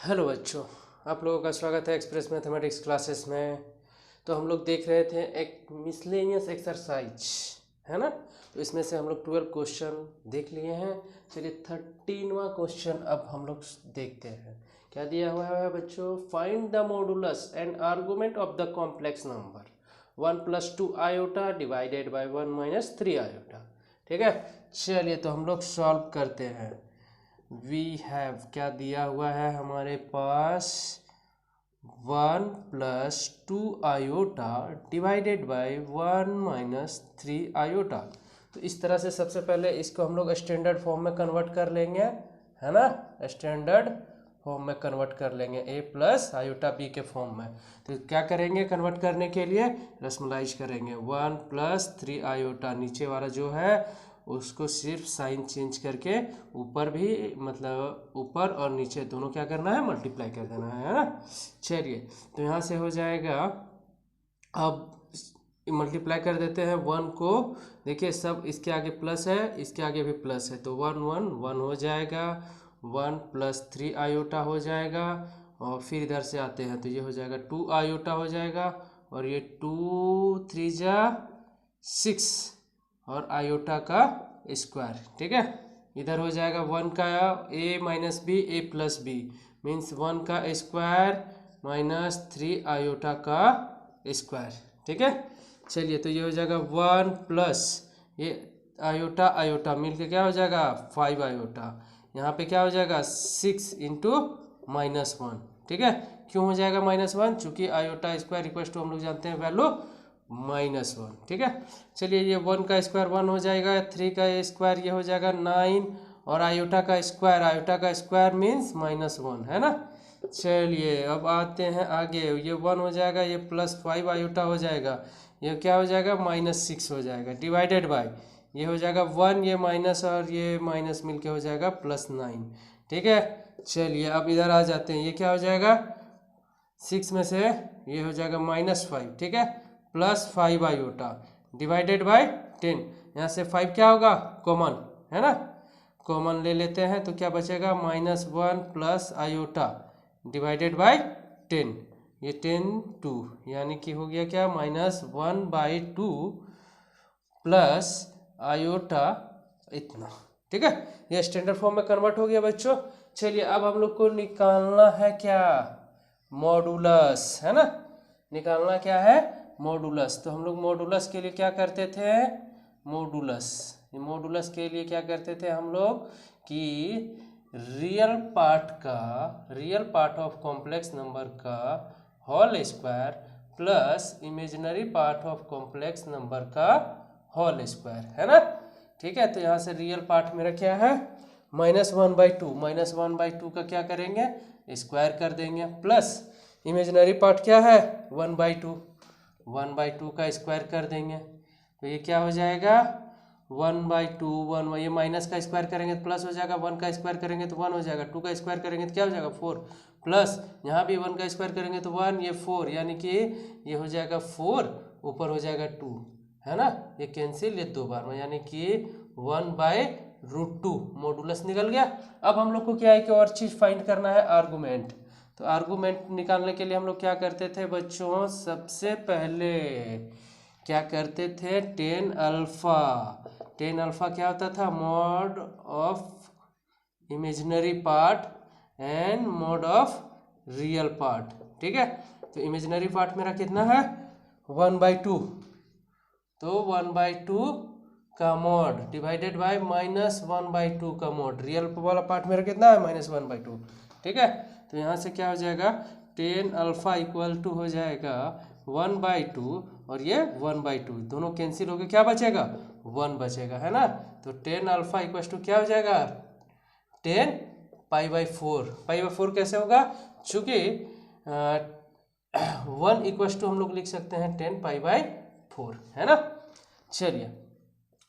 Hello बच्चों, आप लोगों का स्वागत है एक्सप्रेस मैथमेटिक्स क्लासेस में। तो हम लोग देख रहे थे एक मिसलेनियस एक्सरसाइज, है ना। तो इसमें से हम लोग 12 क्वेश्चन देख लिए हैं। चलिए 13वां क्वेश्चन अब हम लोग देखते हैं। क्या दिया हुआ है बच्चों? Find the modulus and argument of the complex number 1 + 2 iota divided by 1 - 3 iota. ठीक है, चलिए तो हम लोग सॉल्व करते हैं। वी हैव क्या दिया हुआ है हमारे पास? 1 + 2 आयोटा डिवाइडेड बाय 1 - 3 आयोटा। तो इस तरह से सबसे पहले इसको हम लोग स्टैंडर्ड फॉर्म में कन्वर्ट कर लेंगे, है ना। स्टैंडर्ड फॉर्म में कन्वर्ट कर लेंगे a + आयोटा b के फॉर्म में। तो क्या करेंगे कन्वर्ट करने के लिए? रसमलाइज करेंगे। 1 + 3 आयोटा, नीचे वाला जो है उसको सिर्फ साइन चेंज करके ऊपर भी, मतलब ऊपर और नीचे दोनों क्या करना है? मल्टीप्लाई कर देना है ना। चलिए तो यहाँ से हो जाएगा। अब मल्टीप्लाई कर देते हैं 1 को। देखिए सब इसके आगे प्लस है, इसके आगे भी प्लस है, तो 1 1 1 हो जाएगा। 1 + 3 आयोटा हो जाएगा। और फिर इधर से आते हैं तो ये हो जाएगा 2 आयोटा हो जाएगा। और ये 2 3 जा 6 और आयोटा का स्क्वायर। ठीक है, इधर हो जाएगा 1 का a - b a + b means 1 का स्क्वायर -3 आयोटा का स्क्वायर। ठीक है, चलिए तो ये हो जाएगा 1 प्लस ये आयोटा आयोटा मिल के क्या हो जाएगा 5 आयोटा। यहाँ पे क्या हो जाएगा 6 × -1। ठीक है, क्यों हो जाएगा -1? चूंकि आयोटा स्क्वायर इक्वल टू हम लोग जानते हैं वैल्यू -1। ठीक है, चलिए ये 1 का स्क्वायर 1 हो जाएगा, 3 का स्क्वायर ये हो जाएगा 9 और आयोटा का स्क्वायर मीन्स -1, है ना। चलिए अब आते हैं आगे। ये 1 हो जाएगा, ये +5 आयोटा हो जाएगा, ये क्या हो जाएगा -6 हो जाएगा डिवाइडेड बाय ये हो जाएगा 1, ये माइनस और ये माइनस मिलके हो जाएगा +9। ठीक है, चलिए अब इधर आ जाते हैं। ये क्या हो जाएगा 6 में से ये हो जाएगा -5। ठीक है, +5 आयोटा डिवाइडेड बाय 10। यहाँ से 5 क्या होगा कॉमन, है ना। कॉमन ले लेते हैं तो क्या बचेगा -1 प्लस आयोटा डिवाइडेड बाय 10। ये 10 2 यानी कि हो गया क्या -1/2 प्लस आयोटा इतना। ठीक है, ये स्टैंडर्ड फॉर्म में कन्वर्ट हो गया बच्चों। चलिए अब हम लोग को निकालना है क्या? मॉडुलस, है ना। निकालना क्या है? मॉडुलस। तो हम लोग मॉडुलस के लिए क्या करते थे? मॉडुलस के लिए क्या करते थे हम लोग कि real part of complex number का whole square plus imaginary part of complex number का होल स्क्वायर, है ना। ठीक है, तो यहाँ से रियल पार्ट मेरा क्या है -1/2 का क्या करेंगे स्क्वायर कर देंगे, प्लस इमेजिनरी पार्ट क्या है 1/2 का स्क्वायर कर देंगे। तो ये क्या हो जाएगा 1/2 1 ये माइनस का स्क्वायर करेंगे तो प्लस हो जाएगा, 1 का स्क्वायर करेंगे तो 1 हो जाएगा, 2 का स्क्वायर करेंगे तो क्या हो जाएगा 4, प्लस यहाँ भी 1 का स्क्वायर करेंगे तो 1, ये 4 यानी कि ये हो जाएगा 4, ऊपर हो जाएगा 2, है ना। ये कैंसिल, ये 2 बार में यानी कि 1/√2 मॉडुलस निकल गया। अब हम लोग को क्या है कि और चीज़ फाइंड करना है आर्गुमेंट। तो आर्गुमेंट निकालने के लिए हम लोग क्या करते थे बच्चों? सबसे पहले क्या करते थे 10 अल्फा क्या होता था? Mod of imaginary part and mod of real part. ठीक है, तो इमेजिनरी पार्ट मेरा कितना है 1/2, तो 1/2 का मॉड डिवाइडेड बाय -1/2 का मॉड। रियल वाला पार्ट मेरा कितना है -1/2। ठीक है, तो यहाँ से क्या हो जाएगा 10 अल्फा इक्वल टू हो जाएगा 1/2 और ये 1/2 दोनों कैंसिल हो गए, क्या बचेगा 1 बचेगा, है ना। तो 10 अल्फा इक्वल टू क्या हो जाएगा 10 π/4 कैसे होगा? चूंकि 1 इक्वल टू हम लोग लिख सकते हैं 10 π/4, है ना। चलिए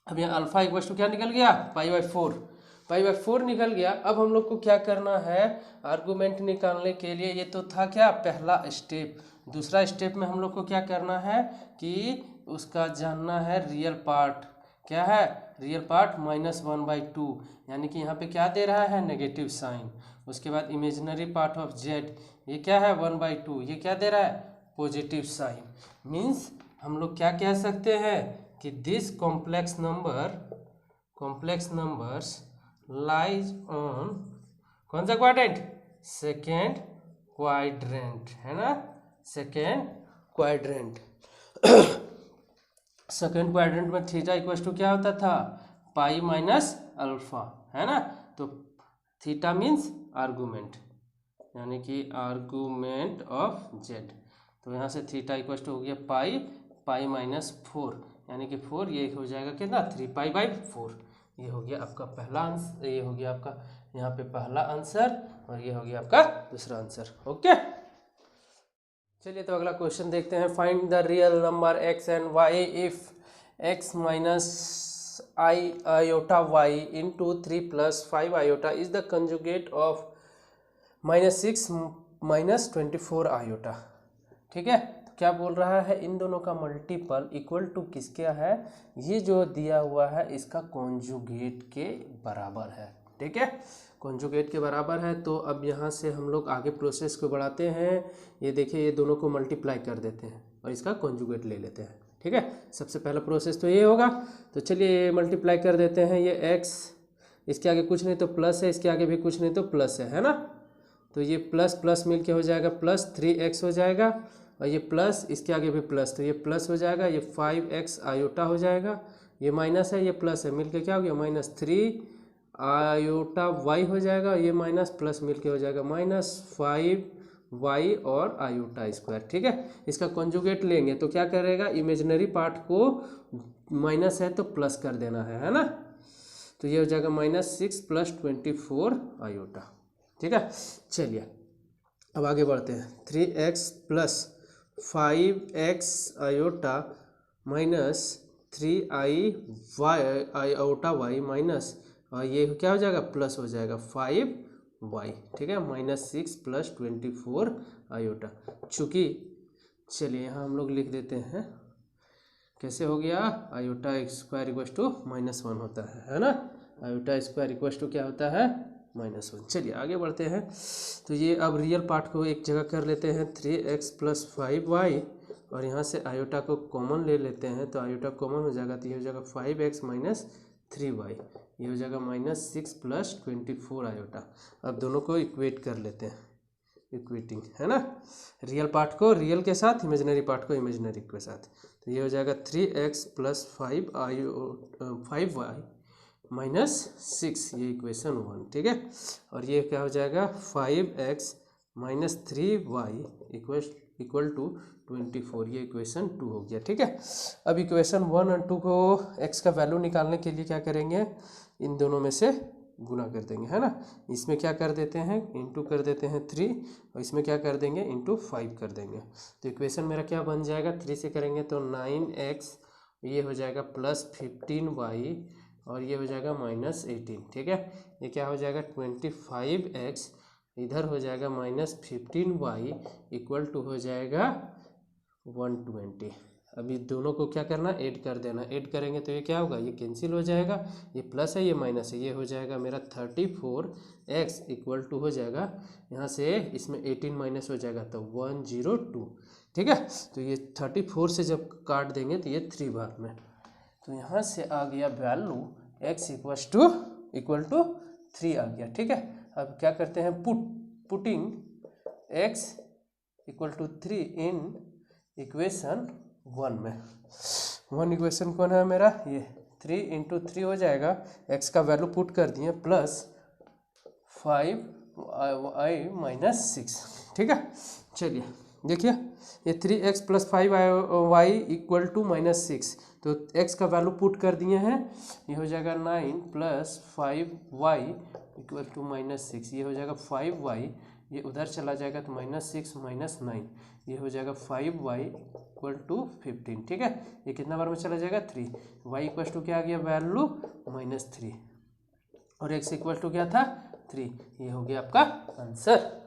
अब यहाँ अल्फा इक्वल टू क्या निकल गया π/4 निकल गया। अब हम लोग को क्या करना है आर्गुमेंट निकालने के लिए? ये तो था क्या पहला स्टेप। दूसरा स्टेप में हम लोग को क्या करना है कि उसका जानना है रियल पार्ट क्या है, रियल पार्ट -1/2, यानी कि यहाँ पे क्या दे रहा है, नेगेटिव साइन। उसके बाद इमेजिनरी पार्ट ऑफ जेड, ये क्या है 1/2, ये क्या दे रहा है, पॉजिटिव साइन। मीन्स हम लोग क्या कह सकते हैं कि this complex numbers lies on कौन सा क्वाड्रेंट, सेकेंड क्वाड्रेंट, है ना, सेकेंड क्वाड्रेंट। सेकेंड क्वाड्रेंट में थीटा इक्वल टू क्या होता था, पाई माइनस अल्फा, है ना। तो थीटा मीन्स आर्गूमेंट, यानी कि आर्गूमेंट ऑफ जेड। तो यहाँ से थीटा इक्वल टू हो गया पाई -4, यानी कि 4, ये हो जाएगा कितना, 3π/4। ये हो गया आपका पहला आंसर, ये हो गया आपका यहाँ पे पहला आंसर, और ये हो गया आपका दूसरा आंसर। ओके, चलिए तो अगला क्वेश्चन देखते हैं। Find the real number x and y if x - i into 3 + 5 iota is the conjugate of -6 - 24 iota। ठीक है, तो क्या बोल रहा है, इन दोनों का मल्टीपल इक्वल टू किसका है, ये जो दिया हुआ है इसका कॉन्जुगेट के बराबर है। ठीक है, कॉन्जुगेट के बराबर है। तो अब यहाँ से हम लोग आगे प्रोसेस को बढ़ाते हैं। ये देखिए, ये दोनों को मल्टीप्लाई कर देते हैं और इसका कॉन्जुगेट ले लेते हैं। ठीक है, सबसे पहला प्रोसेस तो ये होगा। तो चलिए मल्टीप्लाई कर देते हैं। ये x, इसके आगे कुछ नहीं तो प्लस है, इसके आगे भी कुछ नहीं तो प्लस है ना। तो ये प्लस प्लस मिल के हो जाएगा +3x हो जाएगा, और ये प्लस, इसके आगे भी प्लस, तो ये प्लस हो जाएगा, ये 5x आयोटा हो जाएगा। ये माइनस है, ये प्लस है, मिलके क्या हो गया, -3 आयोटा y हो जाएगा। ये माइनस प्लस मिलके हो जाएगा -5y और आयोटा स्क्वायर। ठीक है, इसका कॉन्जुगेट लेंगे तो क्या करेगा, इमेजिनरी पार्ट को माइनस है तो प्लस कर देना है ना। तो ये हो जाएगा -6 + 24 आयोटा। ठीक है, चलिए अब आगे बढ़ते हैं। 3x + 5x iota -3 iota y minus, और ये क्या हो जाएगा, प्लस हो जाएगा 5y। ठीक है, -6 + 24 आयोटा। चूँकि चलिए यहाँ हम लोग लिख देते हैं, कैसे हो गया, आयोटा स्क्वायर इक्वल टू -1 होता है ना। आयोटा स्क्वायर इक्वल टू क्या होता है, -1। चलिए आगे बढ़ते हैं। तो ये अब रियल पार्ट को एक जगह कर लेते हैं, 3x + 5y, और यहाँ से आयोटा को कॉमन ले लेते हैं। तो आयोटा कॉमन हो जाएगा, तो ये हो जाएगा 5x - 3y, ये हो जाएगा -6 + 24 आयोटा। अब दोनों को इक्वेट कर लेते हैं, इक्वेटिंग, है ना, रियल पार्ट को रियल के साथ, इमेजिनरी पार्ट को इमेजिनरी के साथ। तो ये हो जाएगा 3x + 5y -6, ये इक्वेशन 1। ठीक है, और ये क्या हो जाएगा, 5x - 3y इक्वल टू 24, ये इक्वेशन 2 हो गया। ठीक है, अब इक्वेशन 1 और 2 को x का वैल्यू निकालने के लिए क्या करेंगे, इन दोनों में से गुना कर देंगे, है ना। इसमें क्या कर देते हैं, इंटू कर देते हैं 3, और इसमें क्या कर देंगे, इंटू 5 कर देंगे। तो इक्वेशन मेरा क्या बन जाएगा, 3 से करेंगे तो 9x, ये हो जाएगा +15y, और ये हो जाएगा -18। ठीक है, ये क्या हो जाएगा 25x, इधर हो जाएगा -15y इक्वल टू हो जाएगा 120। अभी दोनों को क्या करना, ऐड कर देना। ऐड करेंगे तो ये क्या होगा, ये कैंसिल हो जाएगा, ये प्लस है ये माइनस है, ये हो जाएगा मेरा 34x इक्वल टू हो जाएगा, यहाँ से इसमें 18 माइनस हो जाएगा तो 102। ठीक है, तो ये 34 से जब काट देंगे तो ये 3 बार में, तो यहाँ से आ गया वैल्यू x इक्वल टू 3 आ गया। ठीक है, अब क्या करते हैं, putting x equal to 3 in equation 1 में। 1 इक्वेशन कौन है मेरा, ये 3 × 3 हो जाएगा, x का वैल्यू पुट कर दिए +5y - 6। ठीक है, चलिए देखिए, ये 3x + 5y इक्वल टू -6, तो x का वैल्यू पुट कर दिए हैं, ये हो जाएगा 9 + 5y इक्वल टू -6, ये हो जाएगा 5y, ये उधर चला जाएगा तो -6 - 9, ये हो जाएगा 5y इक्वल टू 15। ठीक है, ये कितना बार में चला जाएगा, 3, y इक्वल टू क्या आ गया वैल्यू -3, और x इक्वल टू क्या था 3, ये हो गया आपका आंसर।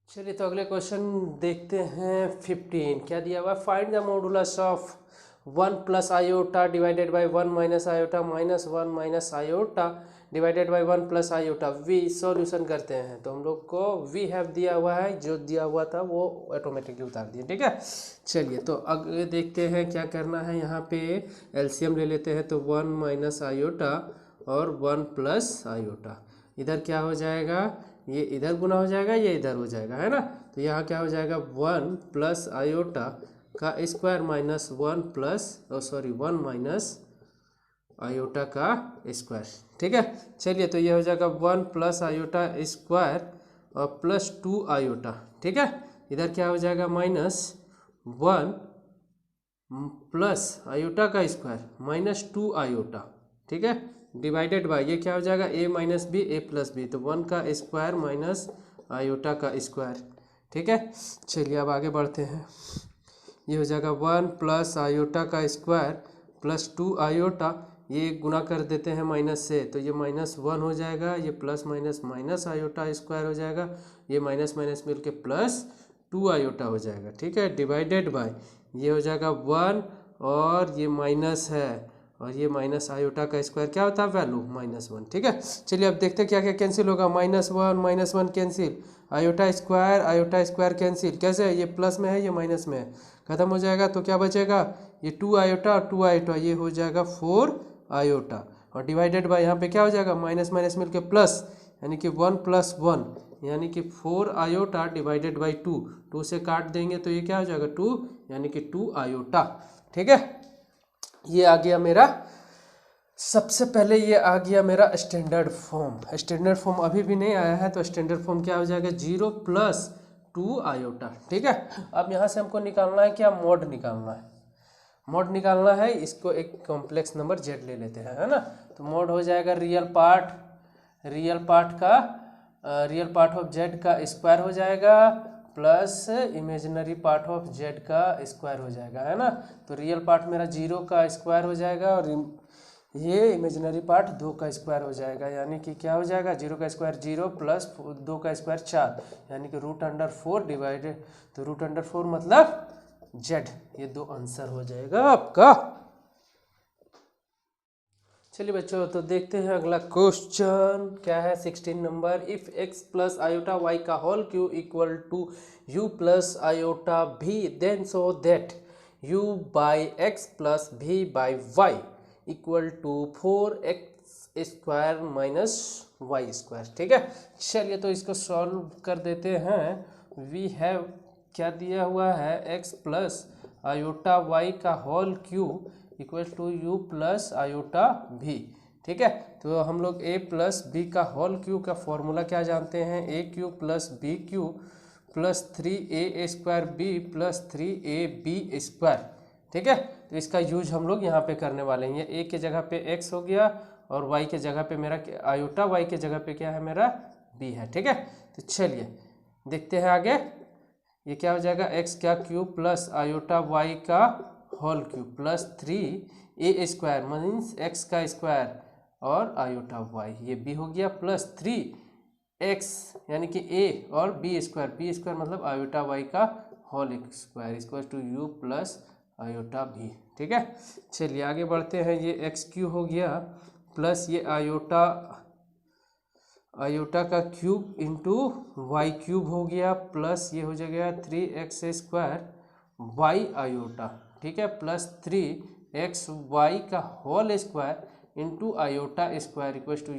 चलिए तो अगले क्वेश्चन देखते हैं। 15 क्या दिया हुआ, find the modulus of 1 plus iota divided by 1 minus iota minus 1 minus iota divided by 1 plus iota V solution करते हैं तो हम लोग को वी हैव दिया हुआ है, जो दिया हुआ था वो ऑटोमेटिकली उतार दिया। ठीक है, चलिए तो आगे देखते हैं क्या करना है। यहाँ पे एलसीएम ले लेते हैं तो 1 माइनस आयोटा और 1 प्लस आयोटा, इधर क्या हो जाएगा, ये इधर गुना हो जाएगा, ये इधर हो जाएगा, है ना। तो यहाँ क्या हो जाएगा 1 प्लस आयोटा का स्क्वायर माइनस 1 माइनस आयोटा का स्क्वायर। ठीक है, चलिए तो ये हो जाएगा 1 प्लस आयोटा स्क्वायर और प्लस 2 आयोटा। ठीक है, इधर क्या हो जाएगा माइनस 1 प्लस आयोटा का स्क्वायर माइनस 2 आयोटा। ठीक है, डिवाइडेड बाय ये क्या हो जाएगा a minus b a plus b, तो 1 का स्क्वायर माइनस आयोटा का स्क्वायर। ठीक है, चलिए अब आगे बढ़ते हैं। ये हो जाएगा 1 प्लस आयोटा का स्क्वायर प्लस 2 आयोटा, ये गुना कर देते हैं माइनस से तो ये माइनस 1 हो जाएगा, ये plus minus minus iota square हो जाएगा, ये माइनस माइनस मिल के प्लस 2 आयोटा हो जाएगा। ठीक है, डिवाइडेड बाय ये हो जाएगा 1 और ये माइनस है और ये माइनस आयोटा का स्क्वायर क्या होता है वैल्यू -1। ठीक है, चलिए अब देखते हैं क्या क्या कैंसिल होगा। -1 कैंसिल, आयोटा स्क्वायर कैंसिल, कैसे है, ये प्लस में है ये माइनस में है, खत्म हो जाएगा तो क्या बचेगा, ये 2 आयोटा और 2 आयोटा, ये हो जाएगा 4 आयोटा और डिवाइडेड बाय यहाँ पे क्या हो जाएगा माइनस माइनस मिलके प्लस, यानी कि 1 + 1 यानी कि 4 आयोटा डिवाइडेड बाई 2 से काट देंगे तो ये क्या हो जाएगा 2 यानी कि 2 आयोटा। ठीक है, ये आ गया मेरा, सबसे पहले ये आ गया मेरा स्टैंडर्ड फॉर्म। स्टैंडर्ड फॉर्म अभी भी नहीं आया है तो स्टैंडर्ड फॉर्म क्या हो जाएगा 0 + 2 आयोटा। ठीक है, अब यहाँ से हमको निकालना है क्या, मोड निकालना है। मोड निकालना है, इसको एक कॉम्प्लेक्स नंबर z ले लेते हैं, है ना। तो मोड हो जाएगा रियल पार्ट ऑफ z का स्क्वायर हो जाएगा plus imaginary part of z का स्क्वायर हो जाएगा, है ना। तो रियल पार्ट मेरा 0 का स्क्वायर हो जाएगा और ये इमेजिनरी पार्ट 2 का स्क्वायर हो जाएगा, यानी कि क्या हो जाएगा 0 का स्क्वायर 0 प्लस 2 का स्क्वायर 4, यानी कि √4 डिवाइडेड, तो √4 मतलब z, ये 2 आंसर हो जाएगा आपका। चलिए बच्चों तो देखते हैं अगला क्वेश्चन क्या है, 16 number. If x plus iota y का whole cube equal to u plus iota v then so that u by x plus v by y equal to 4x square minus y square. ठीक है, चलिए तो इसको solve कर देते हैं। We have क्या दिया हुआ है x प्लस आयोटा y का whole cube equal to u plus iota v। ठीक है, तो हम लोग a प्लस b का होल क्यूब का फॉर्मूला क्या जानते हैं, a³ plus b³ plus 3a square b plus 3ab square. ठीक है, तो इसका यूज हम लोग यहाँ पे करने वाले हैं। ये a के जगह पे x हो गया और y के जगह पे मेरा आयोटा, y के जगह पे क्या है मेरा b है। ठीक है, तो चलिए देखते हैं आगे। ये क्या हो जाएगा x का क्यूब प्लस आयोटा y का whole cube plus 3a square means x का स्क्वायर और आयोटा y, ये b हो गया प्लस 3x यानी कि a और b स्क्वायर मतलब आयोटा y का whole square equal to u plus iota v। ठीक है, चलिए आगे बढ़ते हैं। ये x³ हो गया प्लस ये आयोटा का क्यूब इंटू y³ हो गया प्लस ये हो जाएगा 3x स्क्वायर y आयोटा। ठीक है, प्लस 3xy का whole square into iota square equal to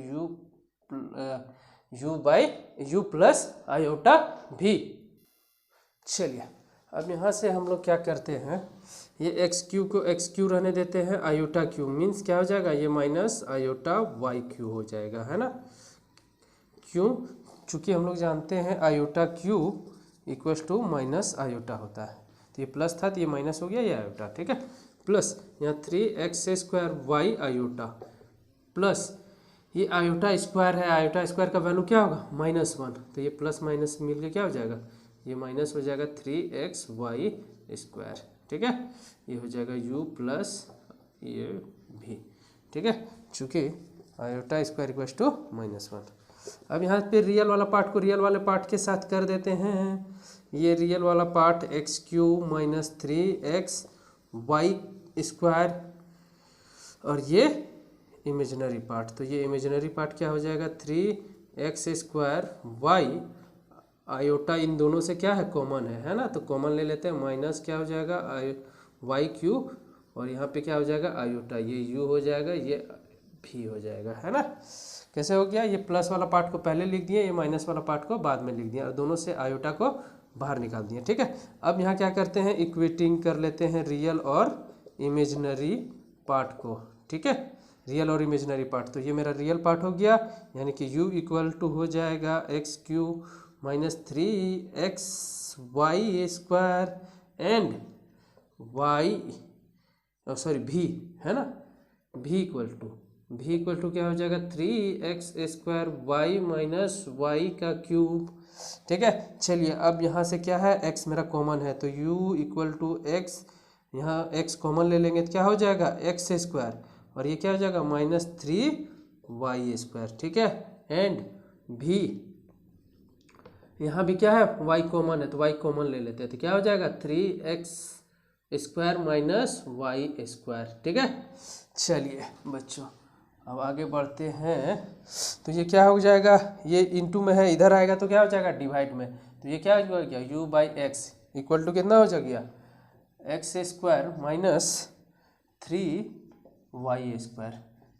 u plus iota v। चलिए अब यहाँ से हम लोग क्या करते हैं, ये x³ को x³ रहने देते हैं, आयोटा क्यूब मीन्स क्या हो जाएगा ये माइनस आयोटा y³ हो जाएगा, है ना। क्यों, चूँकि हम लोग जानते हैं iota cube equal to minus iota होता है, तो ये प्लस था तो ये माइनस हो गया ये आयोटा। ठीक है, प्लस यहाँ 3x square y iota plus ये आयोटा स्क्वायर है, आयोटा स्क्वायर का वैल्यू क्या होगा -1, तो ये प्लस माइनस मिल के क्या हो जाएगा ये माइनस हो जाएगा 3xy स्क्वायर। ठीक है, ये हो जाएगा u प्लस ये v। ठीक है, चूँकि आयोटा स्क्वायर इक्वल टू -1। अब यहाँ पे रियल वाला पार्ट को रियल वाले पार्ट के साथ कर देते हैं। ये रियल वाला part x³ minus 3xy square और ये इमेजिनरी पार्ट, तो ये इमेजिनरी पार्ट क्या हो जाएगा 3x² वाई, आयोटा इन दोनों से क्या है कॉमन है ना, तो कॉमन ले लेते हैं, माइनस क्या हो जाएगा y³ और यहाँ पे क्या हो जाएगा आयोटा, ये u हो जाएगा, ये v हो जाएगा, है ना। कैसे हो गया, ये प्लस वाला पार्ट को पहले लिख दिए, ये माइनस वाला पार्ट को बाद में लिख दिया और दोनों से आयोटा को बाहर निकाल दिए, ठीक है। अब यहाँ क्या करते हैं, इक्वेटिंग कर लेते हैं रियल और इमेजिनरी पार्ट को, ठीक है, रियल और इमेजिनरी पार्ट। तो ये मेरा रियल पार्ट हो गया, यानी कि u इक्वल टू हो जाएगा x³ minus 3xy² and v है ना, v इक्वल टू क्या हो जाएगा 3x² y माइनस y का क्यूब, ठीक है। चलिए अब यहाँ से क्या है, x मेरा कॉमन है तो u इक्वल टू x, यहाँ x कॉमन ले लेंगे तो क्या हो जाएगा x² और ये क्या हो जाएगा माइनस 3y², ठीक है। एंड v, यहाँ भी क्या है y कॉमन है तो y कॉमन ले लेते हैं तो क्या हो जाएगा 3x² माइनस y², ठीक है। चलिए बच्चों अब आगे बढ़ते हैं, तो ये क्या हो जाएगा, ये इंटू में है, इधर आएगा तो क्या हो जाएगा डिवाइड में, तो ये क्या हो गया u/x इक्वल टू कितना हो जाएगा x² माइनस 3y²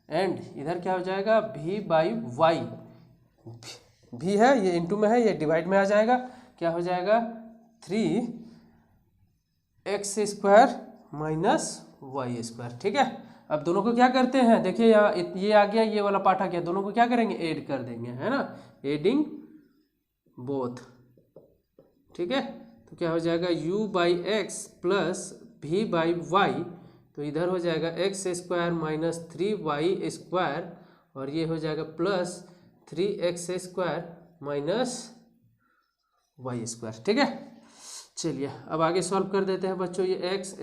एंड इधर क्या हो जाएगा v/y, भी है ये इंटू में है, ये डिवाइड में आ जाएगा, क्या हो जाएगा 3x² माइनस y², ठीक है। अब दोनों को क्या करते हैं, देखिए यहाँ ये आ गया, ये वाला पार्ट आ गया, दोनों को क्या करेंगे ऐड कर देंगे, है ना, एडिंग बोथ, ठीक है। तो क्या हो जाएगा u/x प्लस v/y, तो इधर हो जाएगा x² माइनस 3y² और ये हो जाएगा प्लस 3x² माइनस y², ठीक है। चलिए अब आगे सॉल्व कर देते हैं बच्चों, ये x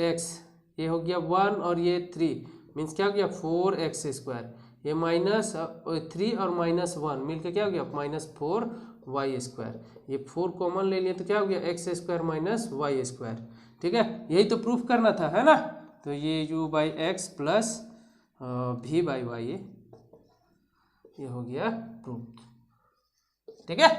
ये हो गया 1 और ये 3 मीन्स क्या हो गया 4x², ये माइनस 3 और माइनस 1 मिलकर क्या हो गया माइनस 4y², ये 4 कॉमन ले लिए तो क्या हो गया x² माइनस y², ठीक है। यही तो प्रूफ करना था, है ना, तो ये u/x प्लस v/y ये हो गया प्रूफ, ठीक है।